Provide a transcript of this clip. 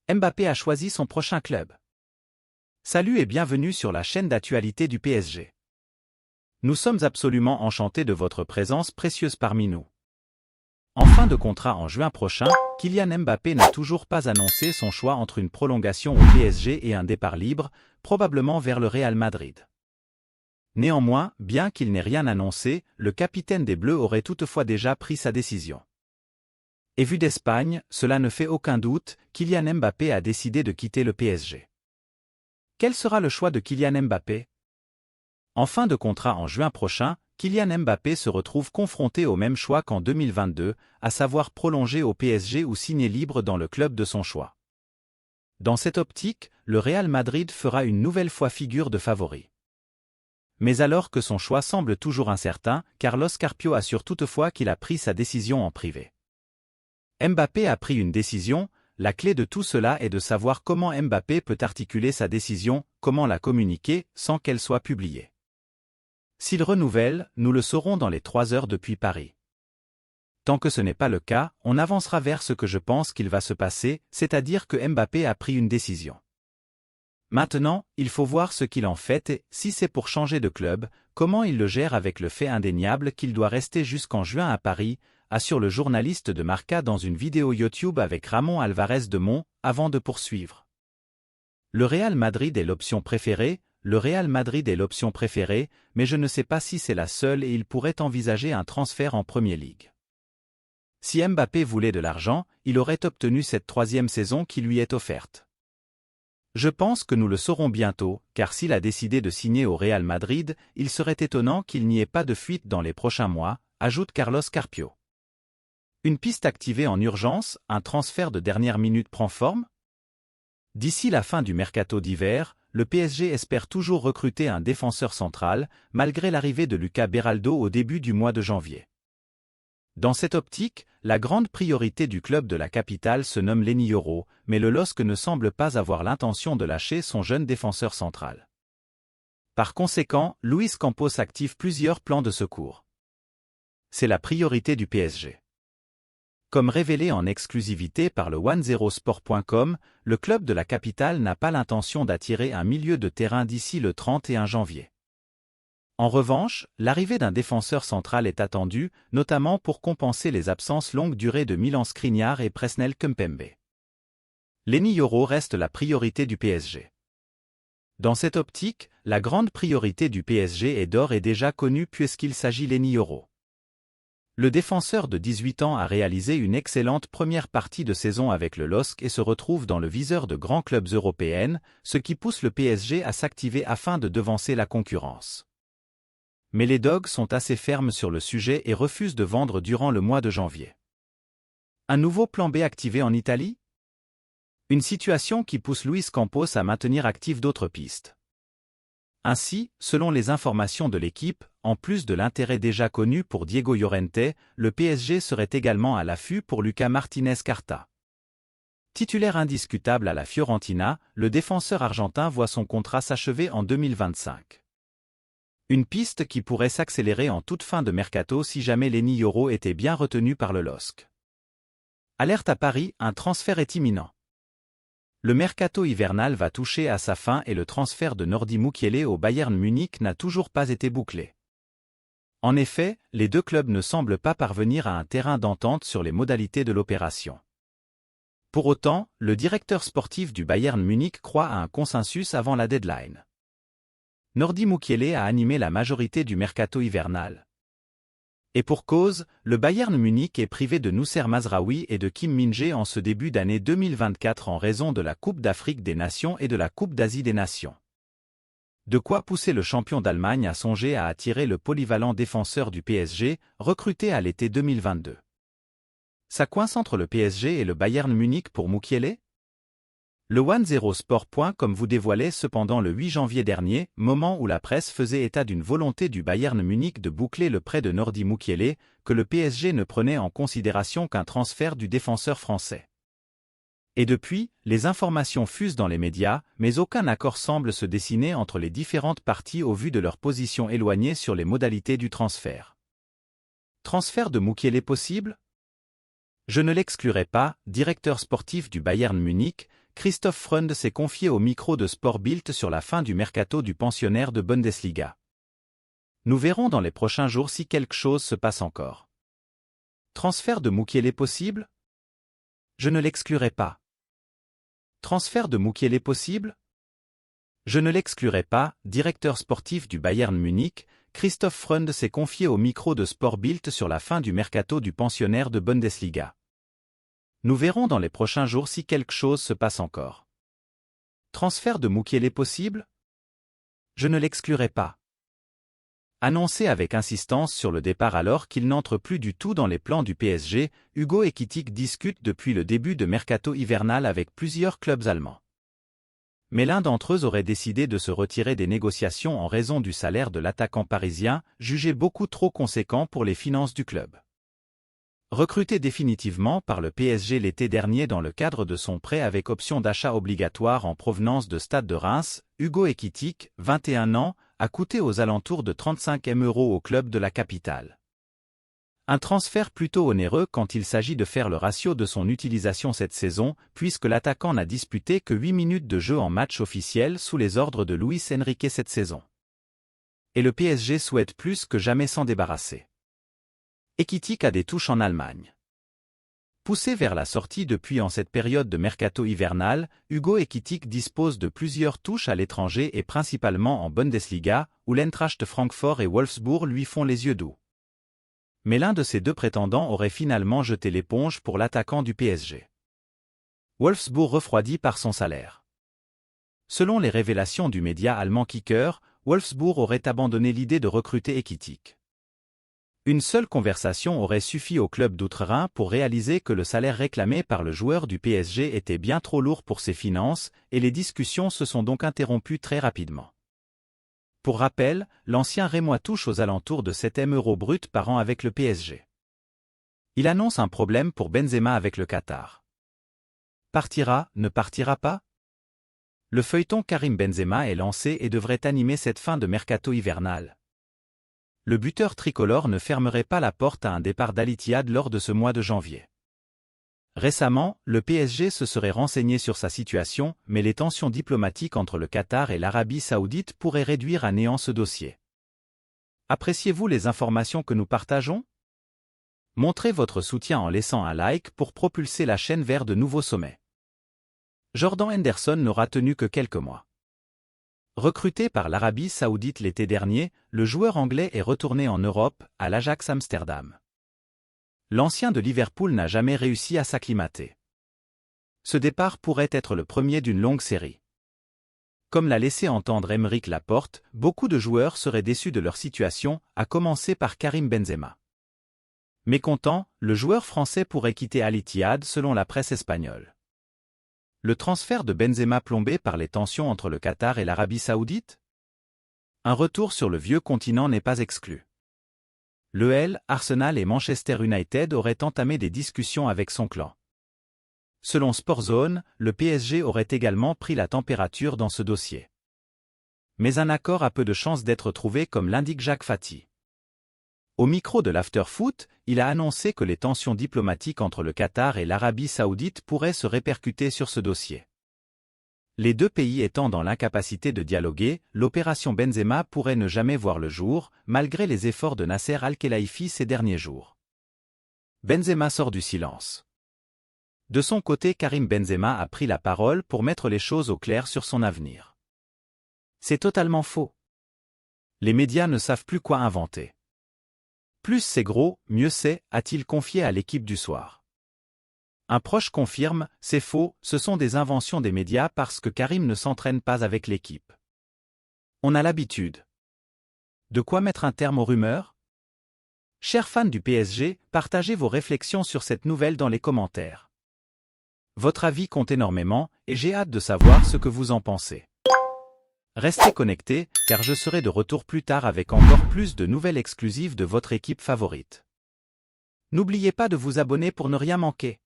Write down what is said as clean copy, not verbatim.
Mbappé a choisi son prochain club. Salut et bienvenue sur la chaîne d'actualité du PSG. Nous sommes absolument enchantés de votre présence précieuse parmi nous. En fin de contrat en juin prochain, Kylian Mbappé n'a toujours pas annoncé son choix entre une prolongation au PSG et un départ libre, probablement vers le Real Madrid. Néanmoins, bien qu'il n'ait rien annoncé, le capitaine des Bleus aurait toutefois déjà pris sa décision. Et vu d'Espagne, cela ne fait aucun doute, Kylian Mbappé a décidé de quitter le PSG. Quel sera le choix de Kylian Mbappé? En fin de contrat en juin prochain, Kylian Mbappé se retrouve confronté au même choix qu'en 2022, à savoir prolonger au PSG ou signer libre dans le club de son choix. Dans cette optique, le Real Madrid fera une nouvelle fois figure de favori. Mais alors que son choix semble toujours incertain, Carlos Carpio assure toutefois qu'il a pris sa décision en privé. Mbappé a pris une décision, la clé de tout cela est de savoir comment Mbappé peut articuler sa décision, comment la communiquer, sans qu'elle soit publiée. S'il renouvelle, nous le saurons dans les 3 heures depuis Paris. Tant que ce n'est pas le cas, on avancera vers ce que je pense qu'il va se passer, c'est-à-dire que Mbappé a pris une décision. Maintenant, il faut voir ce qu'il en fait et, si c'est pour changer de club, comment il le gère avec le fait indéniable qu'il doit rester jusqu'en juin à Paris, assure le journaliste de Marca dans une vidéo YouTube avec Ramon Alvarez de Mont, avant de poursuivre. Le Real Madrid est l'option préférée, mais je ne sais pas si c'est la seule et il pourrait envisager un transfert en Premier League. Si Mbappé voulait de l'argent, il aurait obtenu cette 3e saison qui lui est offerte. Je pense que nous le saurons bientôt, car s'il a décidé de signer au Real Madrid, il serait étonnant qu'il n'y ait pas de fuite dans les prochains mois, ajoute Carlos Carpio. Une piste activée en urgence, un transfert de dernière minute prend forme? D'ici la fin du mercato d'hiver, le PSG espère toujours recruter un défenseur central, malgré l'arrivée de Lucas Beraldo au début du mois de janvier. Dans cette optique, la grande priorité du club de la capitale se nomme Lenny Yoro, mais le LOSC ne semble pas avoir l'intention de lâcher son jeune défenseur central. Par conséquent, Luis Campos active plusieurs plans de secours. C'est la priorité du PSG. Comme révélé en exclusivité par le 10sport.com, le club de la capitale n'a pas l'intention d'attirer un milieu de terrain d'ici le 31 janvier. En revanche, l'arrivée d'un défenseur central est attendue, notamment pour compenser les absences longue durée de Milan Skriniar et Presnel Kimpembe. Lenny Yoro reste la priorité du PSG. Dans cette optique, la grande priorité du PSG est d'ores et déjà connue puisqu'il s'agit Lenny Yoro. Le défenseur de 18 ans a réalisé une excellente première partie de saison avec le LOSC et se retrouve dans le viseur de grands clubs européens, ce qui pousse le PSG à s'activer afin de devancer la concurrence. Mais les Dogs sont assez fermes sur le sujet et refusent de vendre durant le mois de janvier. Un nouveau plan B activé en Italie? Une situation qui pousse Luis Campos à maintenir actives d'autres pistes. Ainsi, selon les informations de l'équipe, en plus de l'intérêt déjà connu pour Diego Llorente, le PSG serait également à l'affût pour Lucas Martinez Carta. Titulaire indiscutable à la Fiorentina, le défenseur argentin voit son contrat s'achever en 2025. Une piste qui pourrait s'accélérer en toute fin de mercato si jamais Lenny Yoro était bien retenu par le LOSC. Alerte à Paris, un transfert est imminent. Le mercato hivernal va toucher à sa fin et le transfert de Nordi Mukiele au Bayern Munich n'a toujours pas été bouclé. En effet, les deux clubs ne semblent pas parvenir à un terrain d'entente sur les modalités de l'opération. Pour autant, le directeur sportif du Bayern Munich croit à un consensus avant la deadline. Nordi Mukiele a animé la majorité du mercato hivernal. Et pour cause, le Bayern Munich est privé de Nousser Mazraoui et de Kim Min-jae en ce début d'année 2024 en raison de la Coupe d'Afrique des Nations et de la Coupe d'Asie des Nations. De quoi pousser le champion d'Allemagne à songer à attirer le polyvalent défenseur du PSG, recruté à l'été 2022. Ça coince entre le PSG et le Bayern Munich pour Mukiele? Le 10sport.com vous dévoilait cependant le 8 janvier dernier, moment où la presse faisait état d'une volonté du Bayern Munich de boucler le prêt de Nordi Mukiele, que le PSG ne prenait en considération qu'un transfert du défenseur français. Et depuis, les informations fusent dans les médias, mais aucun accord semble se dessiner entre les différentes parties au vu de leur position éloignée sur les modalités du transfert. Transfert de Mukiele possible? Je ne l'exclurai pas, directeur sportif du Bayern Munich, Christoph Freund s'est confié au micro de Sport Bild sur la fin du mercato du pensionnaire de Bundesliga. Nous verrons dans les prochains jours si quelque chose se passe encore. Transfert de Mukiele possible? Je ne l'exclurai pas. Transfert de Mukiele possible? Je ne l'exclurai pas. Directeur sportif du Bayern Munich, Christoph Freund s'est confié au micro de Sport Bild sur la fin du mercato du pensionnaire de Bundesliga. Nous verrons dans les prochains jours si quelque chose se passe encore. Transfert de Mukiele possible? Je ne l'exclurai pas. Annoncé avec insistance sur le départ alors qu'il n'entre plus du tout dans les plans du PSG, Hugo Ekitike discute depuis le début de mercato hivernal avec plusieurs clubs allemands. Mais l'un d'entre eux aurait décidé de se retirer des négociations en raison du salaire de l'attaquant parisien, jugé beaucoup trop conséquent pour les finances du club. Recruté définitivement par le PSG l'été dernier dans le cadre de son prêt avec option d'achat obligatoire en provenance de Stade de Reims, Hugo Ekitike, 21 ans, a coûté aux alentours de 35 M € au club de la capitale. Un transfert plutôt onéreux quand il s'agit de faire le ratio de son utilisation cette saison, puisque l'attaquant n'a disputé que 8 minutes de jeu en match officiel sous les ordres de Luis Enrique cette saison. Et le PSG souhaite plus que jamais s'en débarrasser. Ekitike a des touches en Allemagne. Poussé vers la sortie depuis en cette période de mercato hivernal, Hugo Ekitike dispose de plusieurs touches à l'étranger et principalement en Bundesliga, où l'Eintracht Francfort et Wolfsburg lui font les yeux doux. Mais l'un de ces deux prétendants aurait finalement jeté l'éponge pour l'attaquant du PSG. Wolfsburg refroidi par son salaire. Selon les révélations du média allemand Kicker, Wolfsburg aurait abandonné l'idée de recruter Ekitike. Une seule conversation aurait suffi au club d'Outre-Rhin pour réaliser que le salaire réclamé par le joueur du PSG était bien trop lourd pour ses finances, et les discussions se sont donc interrompues très rapidement. Pour rappel, l'ancien Rémois touche aux alentours de 7 M € brut par an avec le PSG. Il annonce un problème pour Benzema avec le Qatar. Partira, ne partira pas? Le feuilleton Karim Benzema est lancé et devrait animer cette fin de mercato hivernal. Le buteur tricolore ne fermerait pas la porte à un départ d'Al Ittihad lors de ce mois de janvier. Récemment, le PSG se serait renseigné sur sa situation, mais les tensions diplomatiques entre le Qatar et l'Arabie Saoudite pourraient réduire à néant ce dossier. Appréciez-vous les informations que nous partageons? Montrez votre soutien en laissant un like pour propulser la chaîne vers de nouveaux sommets. Jordan Henderson n'aura tenu que quelques mois. Recruté par l'Arabie Saoudite l'été dernier, le joueur anglais est retourné en Europe, à l'Ajax Amsterdam. L'ancien de Liverpool n'a jamais réussi à s'acclimater. Ce départ pourrait être le premier d'une longue série. Comme l'a laissé entendre Aymeric Laporte, beaucoup de joueurs seraient déçus de leur situation, à commencer par Karim Benzema. Mécontent, le joueur français pourrait quitter Al Ittihad selon la presse espagnole. Le transfert de Benzema plombé par les tensions entre le Qatar et l'Arabie Saoudite? Un retour sur le vieux continent n'est pas exclu. L'EL, Arsenal et Manchester United auraient entamé des discussions avec son clan. Selon Sportzone, le PSG aurait également pris la température dans ce dossier. Mais un accord a peu de chances d'être trouvé comme l'indique Jacques Fati. Au micro de l'Afterfoot, il a annoncé que les tensions diplomatiques entre le Qatar et l'Arabie Saoudite pourraient se répercuter sur ce dossier. Les deux pays étant dans l'incapacité de dialoguer, l'opération Benzema pourrait ne jamais voir le jour, malgré les efforts de Nasser Al-Khelaifi ces derniers jours. Benzema sort du silence. De son côté, Karim Benzema a pris la parole pour mettre les choses au clair sur son avenir. C'est totalement faux. Les médias ne savent plus quoi inventer. Plus c'est gros, mieux c'est, a-t-il confié à l'équipe du soir. Un proche confirme, c'est faux, ce sont des inventions des médias parce que Karim ne s'entraîne pas avec l'équipe. On a l'habitude. De quoi mettre un terme aux rumeurs? Chers fans du PSG, partagez vos réflexions sur cette nouvelle dans les commentaires. Votre avis compte énormément, et j'ai hâte de savoir ce que vous en pensez. Restez connectés, car je serai de retour plus tard avec encore plus de nouvelles exclusives de votre équipe favorite. N'oubliez pas de vous abonner pour ne rien manquer.